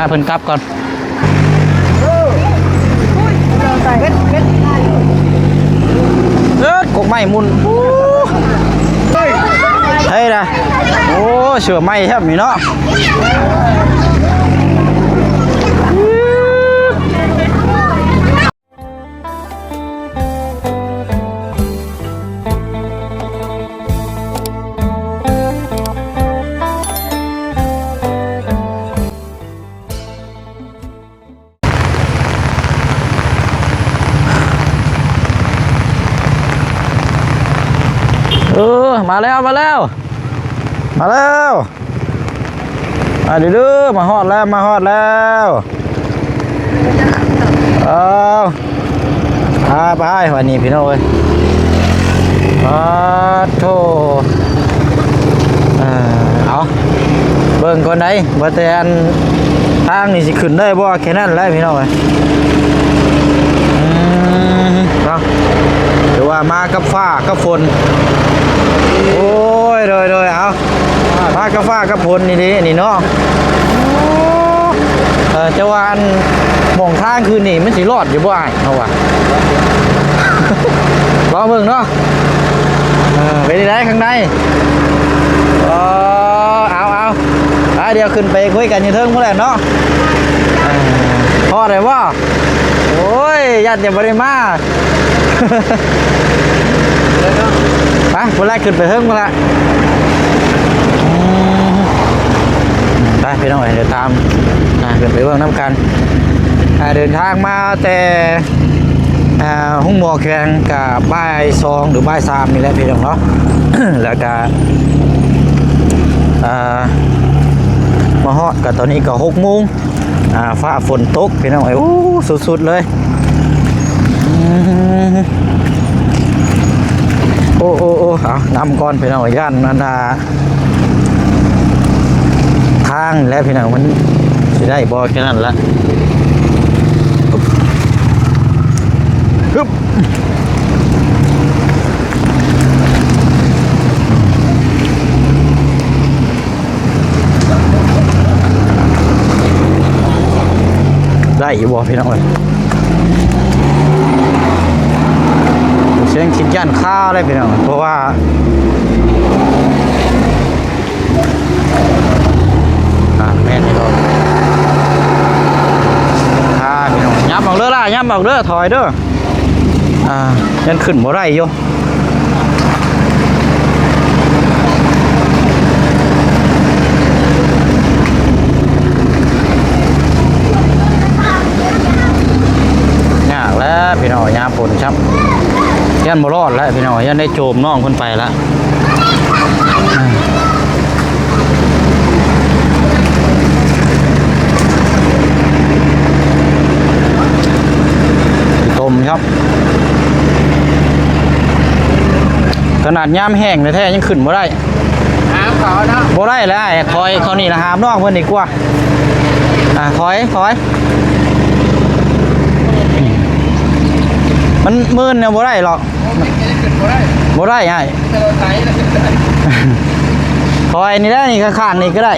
เพิ่นกลับก่อนกกไม้มุนเฮ้ยนะโอ้เสือไม้แทบมีเนาะมาแล้วมาแล้วมาแล้วดื้อมาฮอดแล้วมาฮอดแล้วไปวันนี้พี่น้องเอ้ยโธ่เอาเบิ่งคนไหนบ่แต่อันทางนี่สิขึ้นได้บ่แค่นั้นแหละพี่น้องเอ้ยหรือว่ามากับฟ้ากับฝนโอ้ยโดยเอาฟ้ากับฟ้ากับฝนนี่ดินี่เนาะจะว่าอันมองทางคืนนี่มันสิรอดอยู่บ่อ้ายเอาว่ะรอเบิ่งเนาะไปได้ข้างในเอาเดี๋ยวขึ้นไปคุยกันอยู่เทิงพุ่นแหละเนาะพอได้บ่โอ้ยญาติยังบ่ได้มาไปคนแรกขึ้นไปเทิงมาละไปพี่น้องเดี๋ยวตามขึ้นไปเบื้องน้ำกันเดินทางมาแต่ห้องหมอแข่งกับบ่าย2หรือบ่าย3นี่แหละพี่น้องเนาะ แล้วก็มาฮอดกับตอนนี้ก็6 โมงฟ้าฝนตกพี่น้องโอ้สุดๆเลยโอ้เอานำก่อนพี่น้องย่านนันดาทางแล้วพี่น้องมันจะได้บอแค่นั้นละฮึบได้อีกบอพี่น้องเลยเสียงคิดย่านข้าวเลยพี่น้องเพราะว่าแม่นี่เราพี่น้องย้ำออกเด้อล่ะย้ำออกเด้อถอยเด้อยันขึ้นบ่ได้โยยากแล้วพี่น้องยามฝนครับยันบ่รอดแล้วพี่น้องยันได้โจมน้องคนไปแล้วครับขนาดย่ามแห้งแท้ยังขึ้นบ่ได้หามเขาเนาะบ่ได้แล้วคอยเขานี่นะหามน้องเพิ่นดีกว่าคอยมันมืนเนี่ยบ่ได้หรอกบ่ได้ไงคอยนี่ได้นี่ข้างๆนี่ก็ได้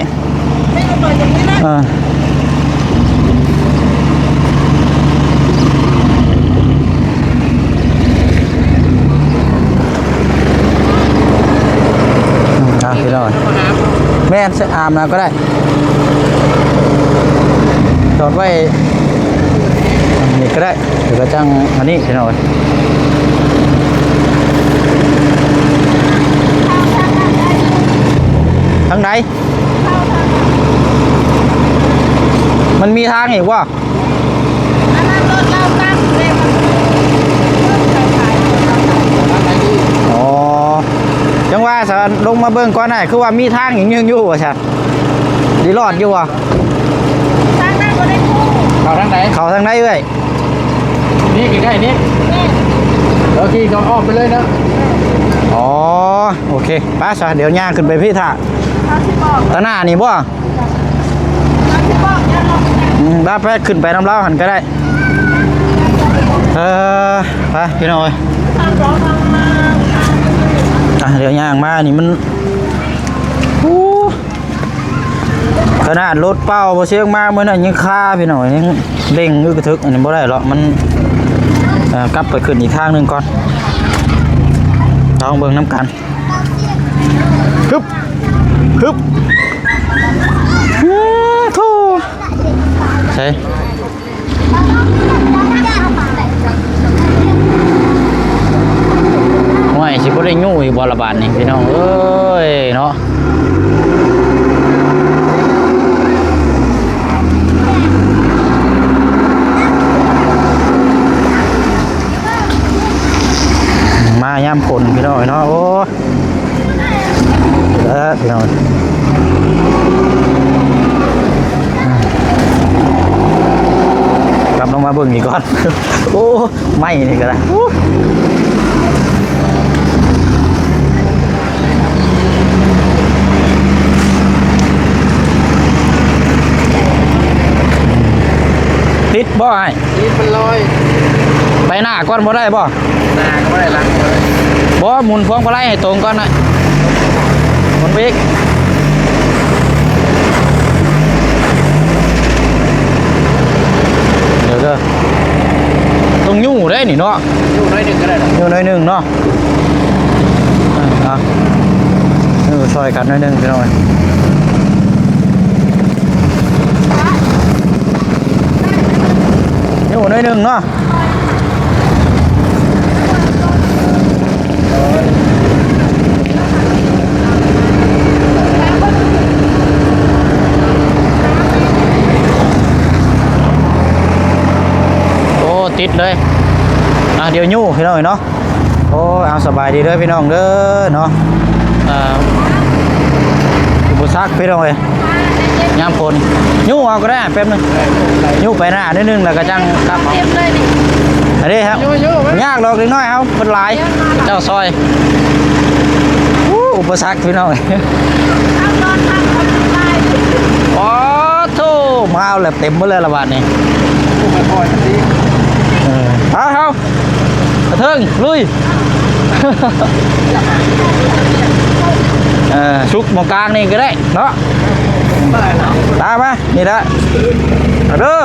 พี่น้องแม่อาบน้ำก็ได้จอดไว้นี่ก็ได้เดี๋ยวก็จังอันนี้พี่น้องทางไหนมันมีทางอีกว่าจังว่าสารลงมาเบิ่งก่อนได้คือว่ามีทางอย่างยังอยู่ว่ะใช่ดีรอดอยู่ว่ะทางนั้นก็ได้คู่เขาทางไหนเขาทางไหนเอ้ยนี่กี่ได้นี่โอเคก็ออกไปเลยนะอ๋อโอเคป้าซะเดี๋ยวย่างขึ้นไปพี่ท่าตาหน้านี่บ่บ้าไปขึ้นไปน้ำเล้าหันก็ได้ไปพี่น้อยเดี๋ยวย่างมานี่มันข นาดรถเป้าบ่เชียงมาเมื่อนั้นยังคาพี่น้องยังเร่งอึกกระทึกอันนี้บ่ได้หรอกมันกลับไปขึ้นอีกทางหนึงก่อนลองเบิ่งน้ำกันฮึบฮึบทูใช่ห่วยสิบ่ได้งูอีกบ่ละบาดนี่พี่น้องเอ้ยเนาะมาย่ำคนพี่น้องเนาะโอ้พี่น้องกลับลงมาเบิ่งอีกก่อนโอ้ไม่นี่ก็ได้ติดบ่ไอ้ติดมันลอยไปหน้าก่อนบ่ได้บ่หน้าก็บ่ได้หลังบ่หมุนพวงมาลัยให้ตรงก่อนหน่อยหมุนไปอีกเดี๋ยวเด้อต้องยู่ได้นี่เนาะยู่น้อยหนึ่งก็ได้ยู่น้อยหนึ่งเนาะช่วยกันน้อยหนึ่งพี่น้องยู่น้อยหนึ่งเนาะติดเลยเดี๋ยวยู่พี่น้องเนาะโอ้เอาสบายดีเลยพี่น้องเด้อเนาะบุษรักพี่น้องเลยยามคนยู่เอาก็ได้แป๊บนึงยู่ไปหน้านิดนึงแล้วก็จังครับอันนี้ครับยากหรอกเล็กน้อยครับเป็นลายเจ้าซอยอุปสรรคพี่น้องโอ้โธ่มาเอาแบบเต็มหมดเลยละบาทนี่เอาเทิงลุยชุกมองกลางนี่ก็ได้เนาะตามมานี่ละเด้อ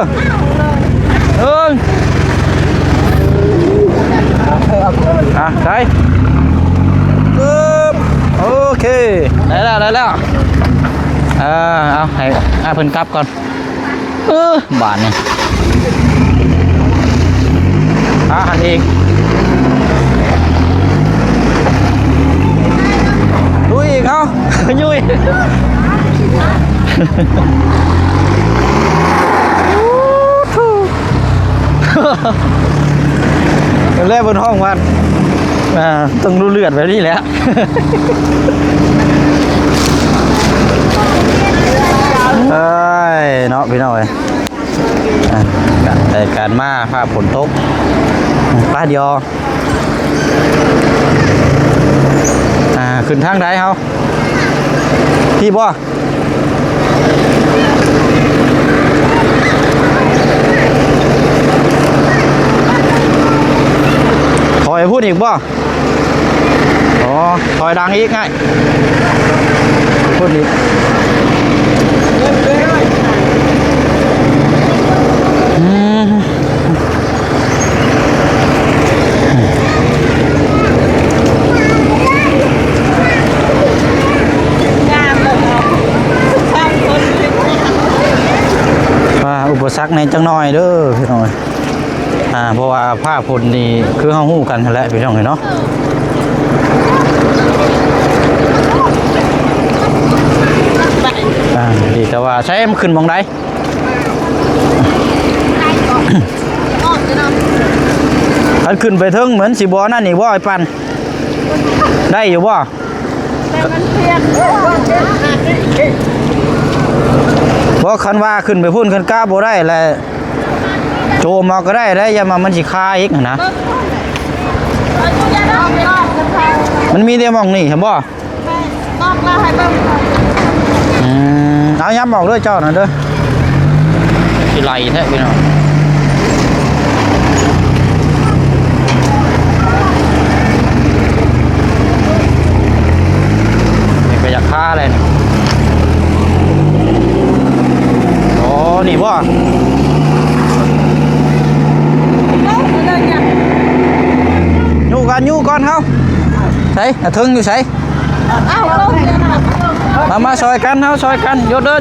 ได้โอเคได้แล้วเอาให้เพิ่นกลับก่อนบาทนี่หันเองลุยอีกเอายุยเล่นบนห้องวันต้องดูเลือดไปนี่แหละเนาะพี่น้อยแต่การมาภาพฝนตกป้าเดียวขึ้นทางใดเขาพี่บ่ถอยพูดอีกบ่อ๋อถอยดังอีกไงพูดอีกอุปสรรคในจังน้อยเด้อพี่น้องเพราะว่าผ้าพลนี่คือเฮาฮู้กันแหละพี่น้องเนาะดีแต่ว่าใช้มันขึ้นมองได้ถ้าขึ้นไปถึงเหมือนสิบ่นั่นนี่บ่ไอ้ปันได้อยู่บ่เพราะคันว่าขึ้นไปพุ่นคันกล้าบ่ได้แหละโจมมาก็ได้อย่ามามันสิคาอีกนะมันมีเดียวมองนี่เห็นบ่เอาย้ำบอกด้วยเจ้าหน่อยเด้อที่ไหลแท้พี่น้องนี่ก็อยากฆ่าเลย นี่บ่ยู่ก่อนเฮาใส่ถึงอยู่ใส่มาซอยกันเฮาซอยกันโยเด้อ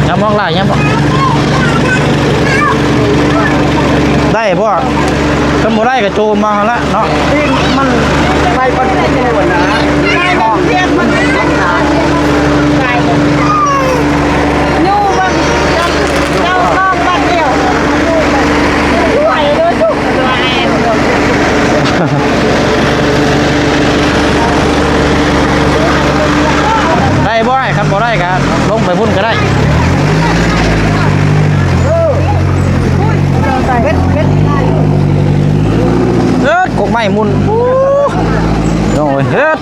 อย่ามองหลายอย่ามองได้บ่ถ้าบ่ได้ก็โจมมาละเนาะมันไปปันที่หัวหน้าได้บ้องเรียกมันได้ยูบังเจ้าข้องบ้านเดียวไหวเลยทุกตัวเองได้บ่ได้ครับบ่ได้ก็ลงไปพุ่นก็ได้กกไม้มุนโอ้ยเฮ็ด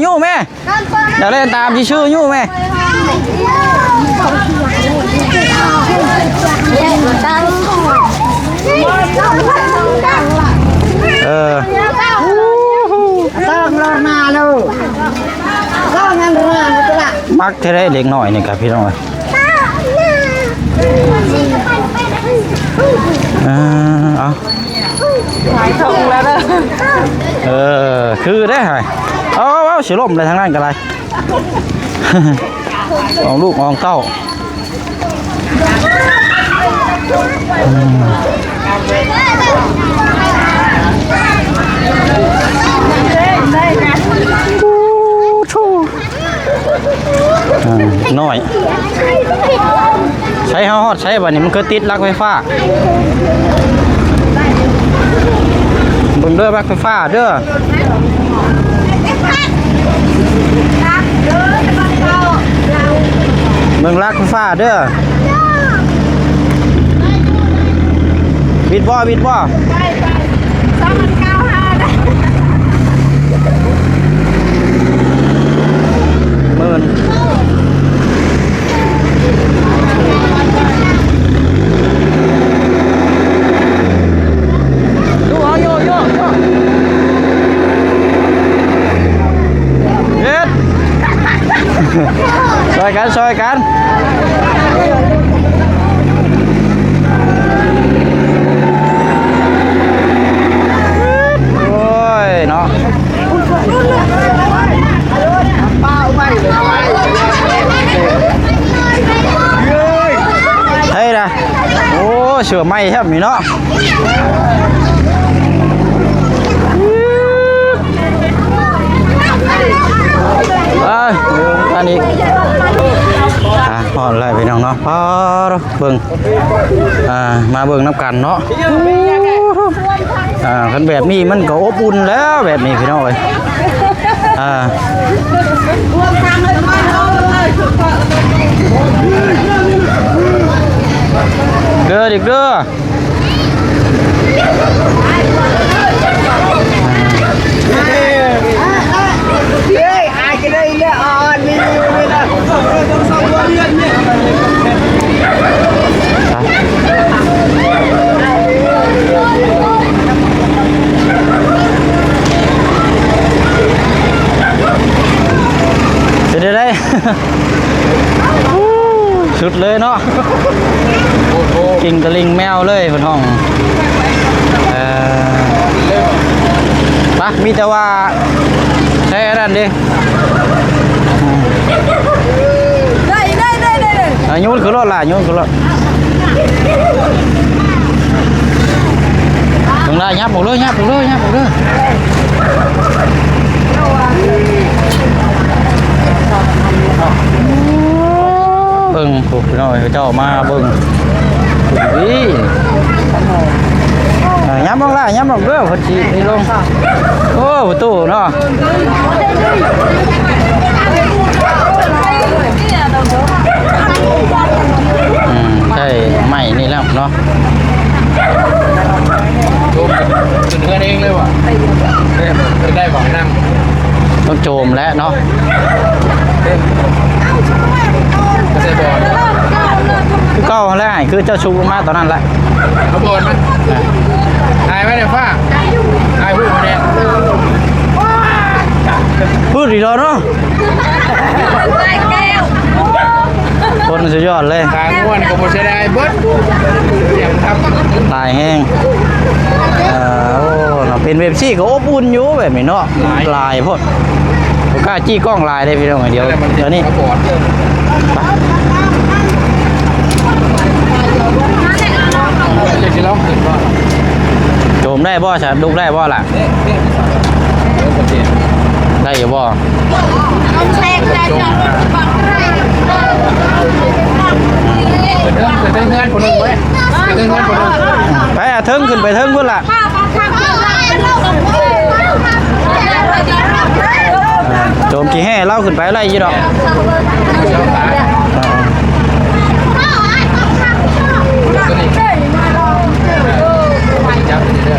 โยแม่อย่าเล่นตามที่ชื่อโยแม่ต้องรอมาเลยก็งั้นรอมาตัวละมักจะได้เด็กหน่อยนี่ครับพี่น้องเอาหายทงแล้วนะคือได้ไหมเอาสิล่มเลยทางนั้นกันเลยมองลูกมองเต้าน้อยใช้ฮอดใช้แบบนี้มันคือติดลักไฟฟ้าเบิ่งเด้อลักไฟฟ้าเด้อเบิ่งลักไฟฟ้าเด้อบิดบ่หมื่นดูเอาโยเฮ็ดช่วยกันโอ้ยเนาะเฮ้ยนะโอ้เสือไหม้แทบมีเนาะอันนี้พออะไรไปน้องเนาะพอเบิ่งมาเบิ่งน้ำกันเนาะคันแบบนี้มันก็อบอุ่นแล้วแบบนี้พี่น้องเลยเด้อเด้อเป็นได้สุดเลยเนาะกิ่งกระลิงแมวเลยบนห้องปะมีแต่ว่าใช่นั่นดิได้ยุ่นคือรถล่ะยุ่นคือรถถึงได้ยับหมดเลยเบิ่งถูกหน่อยเจ้ามาเบิ่งนี่ย้ำลงล่ะย้ำลงเด้อคนจีนี่ลงโอ้ตู้เนาะใช่ใหม่นี่แล้วเนาะโจมเป็นเพื่อนเองเลยว่ะได้บอกนั่งต้องโจมแล้วเนาะเ ก็แล้วคือเจ้าชูมาตอนนั้นแหละ เขาโบนมั้ยตายไหมเนี่ยฟ้าตายพูดมาเนี่ย พูดดีแล้วเนาะ แก้ว คนสุดยอดเลย ตายม้วนกับโบเชได้เบิร์ดเสียงครับ ลายแห้งโอ้เนาะเป็นเว็บซี่ก็อบอุ่นอยู่แบบนี้เนาะลายพดกล้าจี้กล้องลายได้พี่น้องเดียวเดี๋ยวนี้ เขาโบนจะสิร้องขึ้นบ่ โจมได้บ่ฉันลูกได้บ่ล่ะได้อยู่บ่ น้องแซงได้จอดบังไร ไปเติมเงินคนหนึ่งเว้ยไปเติมเงินคนหนึ่ง ไปเทิงขึ้นไปเทิงพุ่นล่ะ ป้าบังคับเราต้อง โจมกี่แห่เล่าขึ้นไปอะไรยี่ดอก เจ้าขาตัวนี้จับเด้อ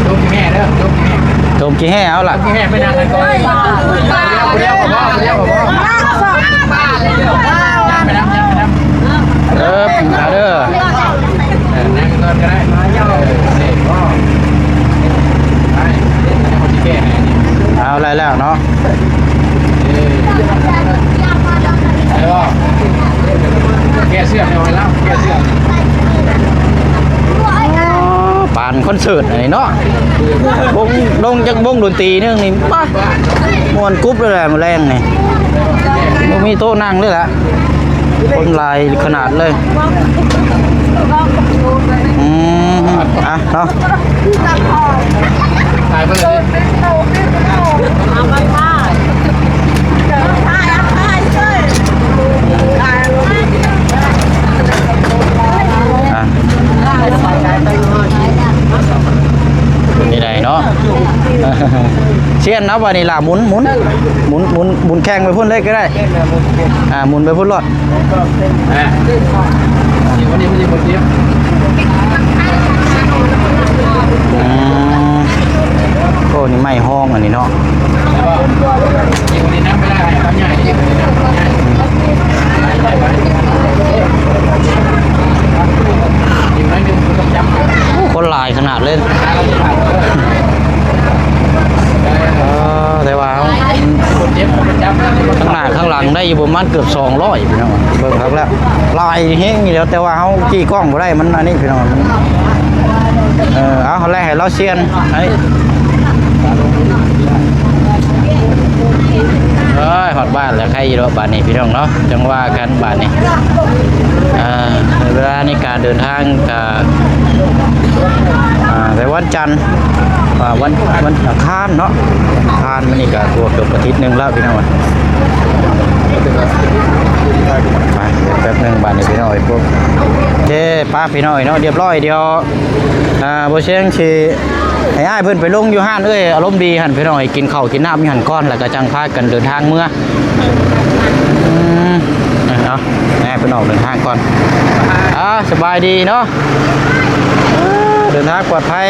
ลูกแม่เด้อลูกแม่ โจมกี่แห่เอาล่ะ ลูกแม่ไม่นั่งกันก่อนเดี๋ยวผมบอกยังไปนั่งมาเด้อ นั่งก่อนก็ได้นี่พ่อไปคนที่แก่นี่ เอาอะไรแล้วเนาะ แกเสื้อเอาไว้แล้วแกเสื้อ ปานคอนเสิร์ตไหนเนาะวงลงจากวงดนตรีนึงนี่ป้ามวนกรุ๊ปเลยแหละมาแรงนี่บ่มีโต๊ะนั่งเลยละคนลายขนาดเลยอ่ะเนาะ ถ่ายไปเลย เอาไปท่าท่าท่าเฉย อ่ะนี่ไดเนาะเชียนนะวันนี้ล่ะหมุนแข่งไปพุ่นเลยก็ได้หมุนไปพุ่นรอด นี่วันนี้มันจะหมดเดียว โอ้นี่ไม่ห้องอันนี้เนาะ แล้วก็นี่วันนี้นั่งไม่ได้ครับใหญ่นี่วันนี้นั่งไม่ได้อีกหน่อยนึงคุณต้องจำ คนหลายขนาดเลยแต่ว่า คนเจ็บคนจำ ข้างหน้าข้างหลังได้อยู่ประมาณเกือบ200พี่น้องเบิ่งครับแล้วลายเฮงนี่แล้วแต่ว่าเฮาจี้กล้องบ่ได้มันอันนี้พี่น้องเอาแรกให้เราเชียนไอ้ฮอดบ้านแล้วใครอยู่ดอกบ้านนี้พี่น้องเนาะจังว่ากันบ้านนี้ในเวลาในการเดินทางกับแต่วันจันทร์วันอังคารเนาะอังคารมันนี่ก็ตัวเกือบอาทิตย์นึงแล้วพี่น้องไปแป๊บนึงบ้านนี้พี่น้อยพวกเจ้ป้าพี่น้อยเนาะเรียบร้อยเดียวบ่เชียงสิให้อ้ายเพิ่นไปลงอยู่ห้านเอ้ยอารมณ์ดีหั่นพี่น้อยกินข้าวกินน้ำอยู่หั่นก้อนแล้วก็จังพากันเดินทางเมื่อเอาแม่เพิ่นออกเดินทางก่อนสบายดีเนาะเดินทางปลอดภัย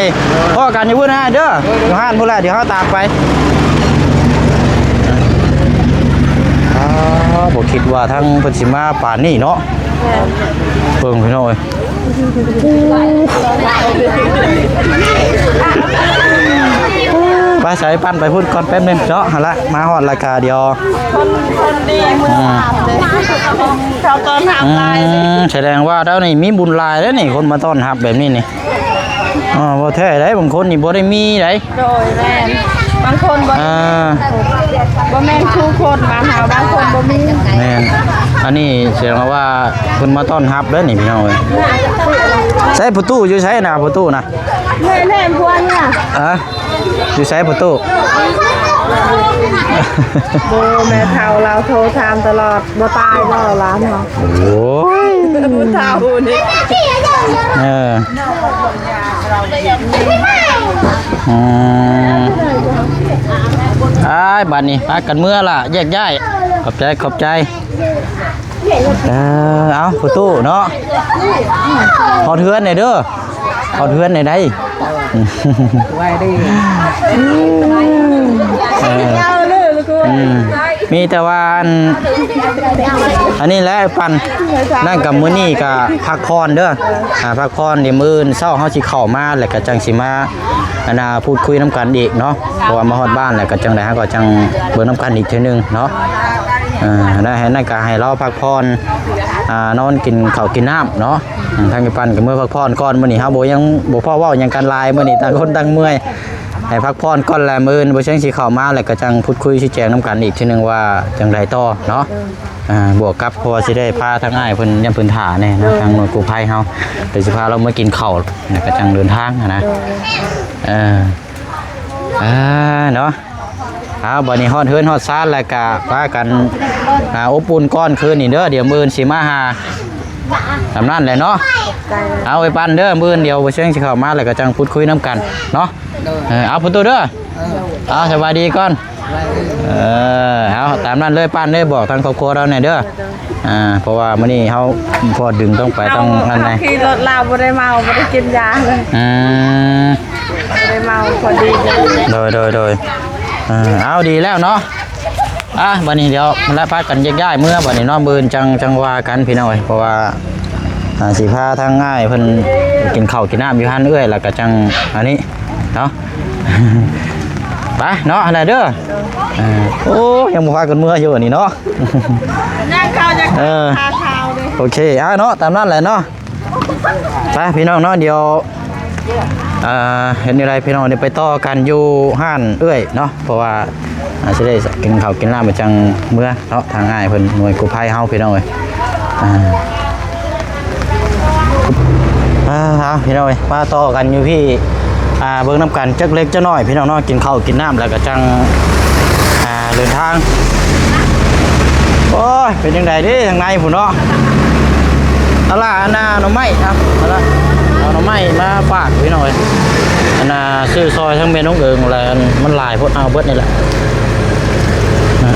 พ่อกันอยู่พุ่นนะเด้ออยู่ห้านพุ่นแหละเดี๋ยวเฮาตามไปบ่คิดว่าทั้งเพิ่นสิมาป่านนี้เนาะเบิ่งพี่น้อยไปใส่ปั้นไปพุ่นก่อนแป๊บนึงเนาะหั่นละมาฮอดราคาเดียวคนดีมือหาบเลยเราตอนหาบลาย แสดงว่าเจ้านี่มีบุญหลายแล้วนี่คนมาต้อนรับแบบนี้นี่บ่แท้ได้บางคนนี่บ่ได้มีได้ โดยแม่บางคนบ่แม่นทุกคนมาหาบางคนบ่มี แม่นอันนี้แสดงว่าเพิ่นมาต้อนรับแล้วนี่พี่น้องเอ้ยใช้ประตูอยู่ใช้น่ะประตูน่ะ แม่พวกเนี่ย อยู่ใช้ประตู โบแม่เฒ่าเราโทรถามตลอดบ่ตายบ่ร้านเนาะ โอ้ย ผู้เฒ่านี่ บัดนี้พากันเมื่อล่ะแยกย้ายขอบใจเอาประตูเนาะขอเทือนหน่อยเด้อขอเทือนหน่อยได้ไว้ดีเจ้าเลยลูก มีแต่ว่าอันนี้แหละปันนั่นกับมื้อนี้ก็พักผ่อนเด้อพักผ่อนเดี๋ยวมื้อเช้าเฮาสิเข้ามาแล้วก็จังสิมาพูดคุยน้ำกันอีกเนาะเพราะว่ามาฮอดบ้านแล้วก็จังได๋ฮะก็จังเบิ่งน้ำกันอีกเทื่อนึงเนาะได้ให้นั่นก็ให้เราพักผ่อนนอนกินข้าวกินน้ำเนาะทางปันก็มื้อพักผ่อนก่อนมื้อนี้เฮาบ่ยังบ่พอเว้าหยังกันหลายมื้อนี้ต่างคนต่างเมื่อยให้พักผ่อนก่อนแลมื้อบ่เชิงสิเข้ามาแล้วก็จังพูดคุยชี้แจงน้ำกันอีกทีนึงว่าจังไดต่อเนาะบวกกับเพราะว่าสิได้พาทางอ้ายเพิ่นยังเพิ่นท่าแน่นะทางหน่วยกู้ภัยเฮาเดี๋ยวสิพาเรามากินข้าวแล้วก็จังเดินทางนะเนาะบัดนี้ฮอดเฮือนฮอดซ่านแล้วก็พากันอบอุ่นก้อนคืนนี่เด้อเดี๋ยวมื้อสิมาหาตามนั้นแหละเนาะเอาไปปั่นเด้อมื้อเดียวบ่เชิงสิเข้ามาแล้วก็จังพูดคุยน้ำกันเนาะเอาประตูเด้อเอาสบายดีก่อนเอาตามนั้นเลยปั่นเลยบอกทางครอบครัวเราหน่อยเด้อเพราะว่ามื้อนี้เฮาพอดึงต้องไปต้องนั่นไงขี่รถลาวบ่ได้เมาบ่ได้กินยาเลยบ่ได้เมาพอดีโดยเอาดีแล้วเนาะบัดนี้เดี๋ยวมาละพักกันย้ายเมื่อบัดนี้เนาะมื้อจังว่ากันพี่น้อยเพราะว่าสิพาทางง่ายเพิ่นกินข้าวกินน้ำอยู่หั่นเอื้อยแล้วก็จังอันนี้เนาะไปเนาะอะไรเด้อโอ้ยังบ่พากันเมื่ออยู่อันนี้เนาะนั่งเข้าจะพาเท้าดิโอเคเนาะตามนั้นแหละเนาะไปพี่น้องเนาะเดี๋ยวเห็นอะไรพี่น้องเดี๋ยวไปต่อกันอยู่ห้านเอื้อยเนาะเพราะว่าจะได้กินข้าวกินน้ำมาจังเมื่อเนาะทางง่ายเพิ่นหน่วยกู้ภัยเฮาพี่น้องเอ้ยพี่น้องเอ้ยมาต่อกันอยู่พี่เบิ่งน้ำกันจักเล็กจักน้อยพี่น้องเนาะกินข้าวกินน้ำแล้วก็จังเดินทางโอ้ยเป็นยังไงดิทางในพุ่นเนาะตลาดหน้าไม้ครับเอาหน่อไม้มาฝากพี่น้องเอ้ยซื้อซอยทั้งเมน้องเอิงอะไรมันหลายพดเอาเบิดนี่แหละ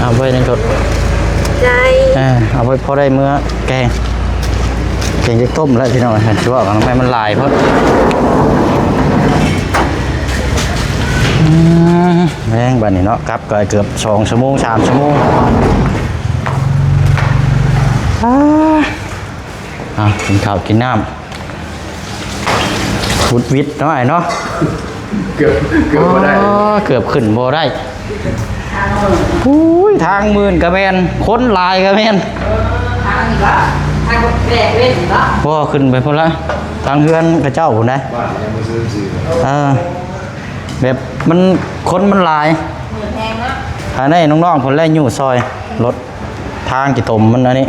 เอาไว้ในรถใจเอาไว้พอได้เมื่อแกงจะต้มแล้วพี่น้องเห็นชัวร์กันทำไมมันลายเพราะแม่งบ้านนี้เนาะกลับก็เกือบ2 ชั่วโมง 3 ชั่วโมงกินข้าวกินน้ำวุดวิดน้อยเนาะเกือบบ่ได้เกือบขึ้นบ่ได้ทางหมื่นกระแมนค้นลายกระแมนว่าขึ้นไปพุ่นละทางเฮือนกระเจ้าพุ่นได้แบบมันค้นมันลายภายในน้องๆผลแรกอยู่ซอยรถทางกี่ตมมันอันนี้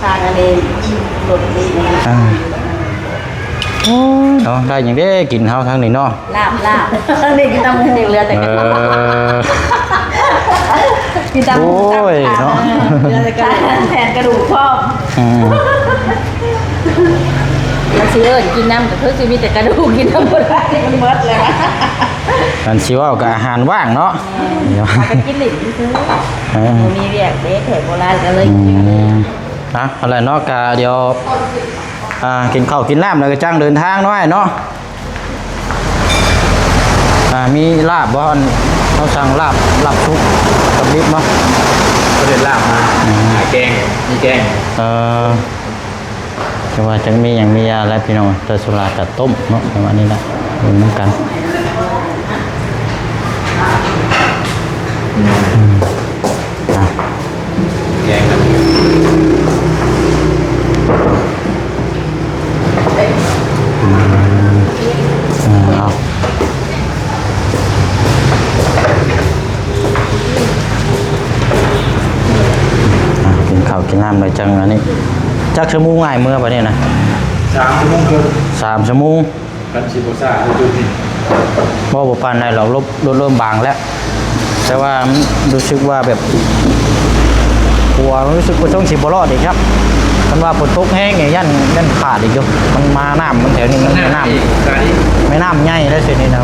ทางอันนี้รถดีเนาะได้อย่างนี้กินเฮาทางนี้เนาะลาบนี่กินตำเด็กเรือแต่กินตำโอ้ยเนาะเรือแต่แทนกระดูกพ่อมันสิกินน้ำแต่เพื่อสิมีแต่กระดูกกินน้ำบ่ได้มันหมดเลยมันสิว่ากับอาหารว่างเนาะไปกินหลินซื้อมีเรียกเด็กแถวโบราณก็เลยอะไรเนาะกะเดี๋ยวกินข้าวกินน้ำแล้วก็จ้างเดินทางน้อยเนาะมีลาบบ่เขาสั่งลาบชุบกับดิบมั้งก็เดินลาบมาแกงมีแกงแต่ว่าจะมีอย่างมียาอะไรพี่น้องแต่สุรากับต้มเนาะประมาณนี้แหละเหมือนกันแกงครับกินข้าวกินน้ำเลยจังอันนี้จักชั่วโมงง่ายเมื่อปะเนี่ยนะ3 ชั่วโมงครึ่ง3 ชั่วโมงกันชิโบซ่าจุดนี้บ่ปานใดหรอกรถเริ่มบางแล้วแต่ว่ารู้สึกว่าแบบกลัวรู้สึกว่าต้องสิบรอดอีกครับมันว่าฝนตกแห้งไงยันขาดอีกอยู่มันมาน้ำมันแถวนี้มันน้ำไม่น้ำใหญ่ได้สินี่นะ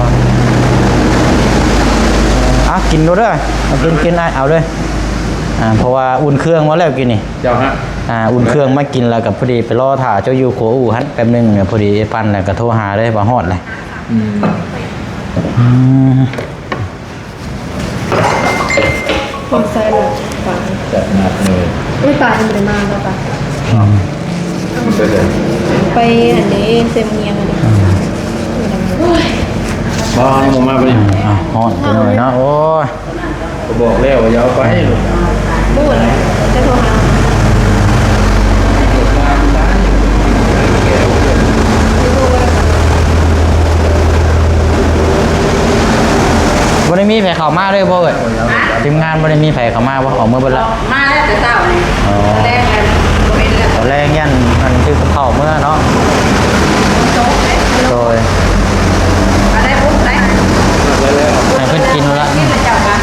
กินดูด้วยกินได้เอาด้วยเพราะว่าอุ่นเครื่องมาแล้วกินนี่เจ้าฮะอุ่นเครื่องมากินแล้วกับพอดีไปรอถ่าเจ้าอยู่โคอู่ฮั่นแป๊บนึงเนี่ยพอดีปั้นแล้วก็โทรหาได้มาฮอดเลยผมใส่เลย ป่าอยู่ในมาแล้วป่ะ เดิน ไปอันนี้เซมเนียงอันนี้ บ้านผมมาไปดิ ฮ้อนไปหน่อยเนาะโอ้ย ก็บอกแล้วว่าอย่าไปลูก พูดจะโทรหา บ่ได้มีไผเข้ามาเลยบ่เอ้ยทีมงานบ่ได้มีไผเข้ามาบ่ออกมือเบิดละ มาแล้วแต่เช้านี่ อ๋อ แรกกันบ่เห็นแล้ว ตอนแรกยันมันคือเข้าเมื่อเนาะ โจ๊กเลย โดย มาได้ปุ๊บได้ ให้เพิ่นกินแล้ว นี่มันเจ้ากัน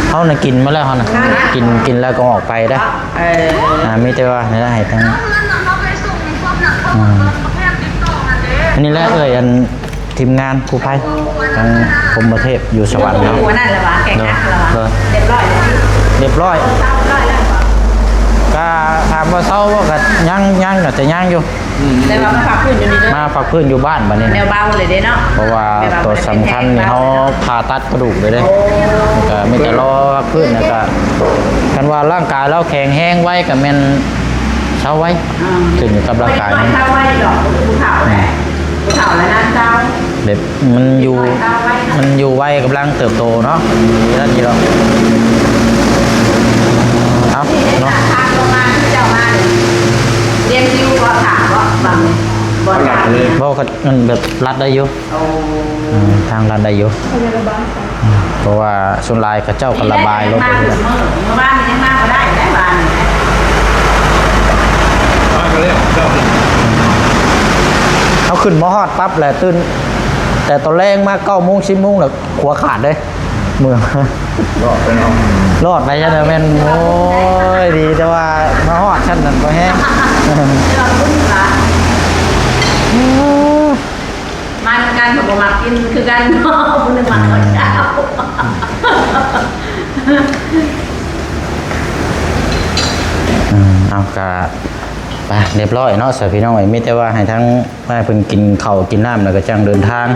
เขาน่ะกินมาแล้วเขาน่ะกินแล้วก็ออกไปได้ มีแต่ว่าให้ได้ทั้งอันนี้แหละเอ้ยอันทีมงานกู้ภัยทางกรมประเทศอยู่สวรรค์เนาะ วันนั้นแหละวะแกงนักแล้ววะเรียบร้อยเลย เรียบร้อย เช้าร้อยแล้ว ก็ถามว่าเศร้าว่าก็ยังก็จะยังอยู่ แต่ว่ามาฝากพื้นอยู่นี่เด้อ มาพักพื้นอยู่บ้านบัดนี้ แนวเบาเลยเด้เนาะ เพราะว่าตัวสำคัญนี่เขาผ่าตัดกระดูกเลยเด้ก็มีแต่รอพักพื้นแล้วก็กันว่าร่างกายเราแข็งแรงไว้ก็แม่นเช้าไว้ขึ้นอยู่กับร่างกาย ไม่ นี่ เช้าไว้ดอกภูเขาแหละภูเขาแล้วนั่นเช้า แบบมันอยู่ไว้กำลังเติบโตเนาะนี่นั่นนี่หรอกเอา นี่ได้ เนาะ ทางลงมาที่เจ้ามาเรียนคิวก็ถามว่าบางบ่ถามเลย เพราะว่ามันแบบรัดได้อยู่ โอ้ ทางรัดได้อยู่เพราะว่าส่วนลายกับเจ้าก็ระบายลง มา ไป ถึงเมื่อบ้านนี้มากก็ได้ได้บ้านนี่ มาก็แล้วเจ้า เอาขึ้นมาฮอดปั๊บแหละตื่นแต่ตอนแรกมา9:00 10:00แล้วหัวขาดเลยเมือง ก็ไปเอา รอดไปใช่ไหมแม่นโอ้ยดีแต่ว่ามาฮอดชั้นนั้นก็แห้ง เราคุ้นละมันกันผมมากินคือกันเนาะคุณนึกมาเขาเจ้า เอากะไปเรียบร้อยเนาะสาวพี่น้องไอ้มิแต่ว่าให้ทั้งแม่เพิ่นกินข้าวกินน้ำแล้วก็จังเดินทาง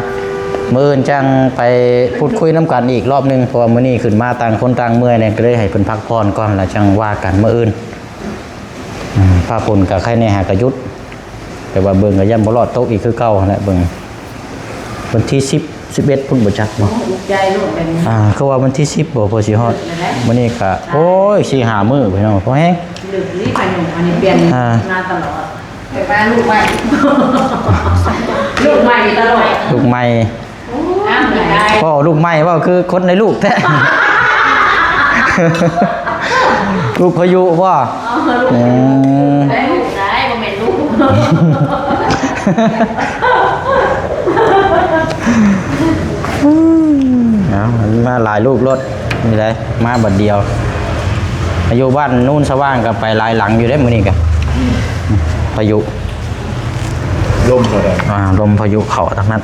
มื้ออื่นจังไปพูดคุยน้ำกันอีกรอบหนึงเพราะว่ามื้อนี้ขึ้นมาต่างคนต่างเมื่อยเนี่ยก็เลยให้เพิ่นพักผ่อนก่อนแล้วจังว่ากันมื้ออื่นผ้าปุ่นกับใครในหากระยุดแต่ว่าเบิ่งก็ย่ำบ่รอดตกอีกคือเก่าหั่นแหละเบิ่งวันที่10 11พุ่นบ่จักบ่ ลูกใจลูกเป็น คือว่าวันที่10บ่พอสิฮอดมื้อนี้ก็โอ้ย4-5มื้อพี่น้องพอแฮง ดึกรีบไปหนุ่มอันนี้เปลี่ยนงานตลอดไปบ้านลูกใหม่ลูกใหม่ตลอด ลูกใหม่ อ้าวไม่ได้ พ่อลูกใหม่ว่าคือคนในลูกแท้ ลูกพายุว่า ได้ลูกได้บ่แม่นลูก เอามาหลายลูกรถมีไรมาบัดเดียวอายุบ้านนู่นสว่างกับไปหลายหลังอยู่ได้มื้อนี้กะพายุ ลมก็ได้ ลมพายุเข้าทั้งนั้น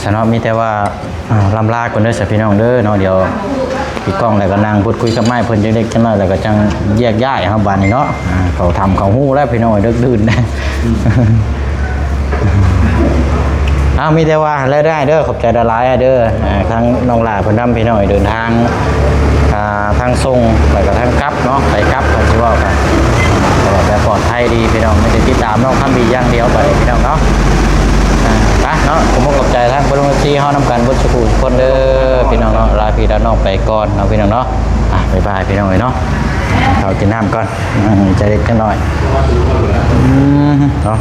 สนอมีแต่ว่าลำลาคนเด้อสิพี่น้องเด้อเนาะเดี๋ยวพี่ก้องแล้วก็นั่งพูดคุยกับไม้เพิ่นจังเล็กจังน้อยแล้วก็จังแยกย้ายเฮาบ้านนี้เนาะเขาทำเขาฮู้แล้วพี่น้องดึกดื่นได้ มีแต่ว่าแล้วได้เด้อขอบใจดาหลายเด้อทั้งน้องหลาเพิ่นนำพี่น้องเดินทางทางส่งแล้วก็ทางกลับเนาะไปกลับก็สิว่ากันแต่ปลอดภัยดีพี่น้องไม่ได้ติดตามน้องคำบีอย่างเดียวไปพี่น้องเนาะไปเนาะผมขอบใจทางบริษัทที่เฮานำกันบุญสุขุคนเด้อพี่น้องเนาะลาพี่ลาน้องไปก่อนเนาะพี่น้องเนาะบ๊ายบายพี่น้องเนาะเอากินน้ำก่อนใจเด็กกันหน่อยเนาะ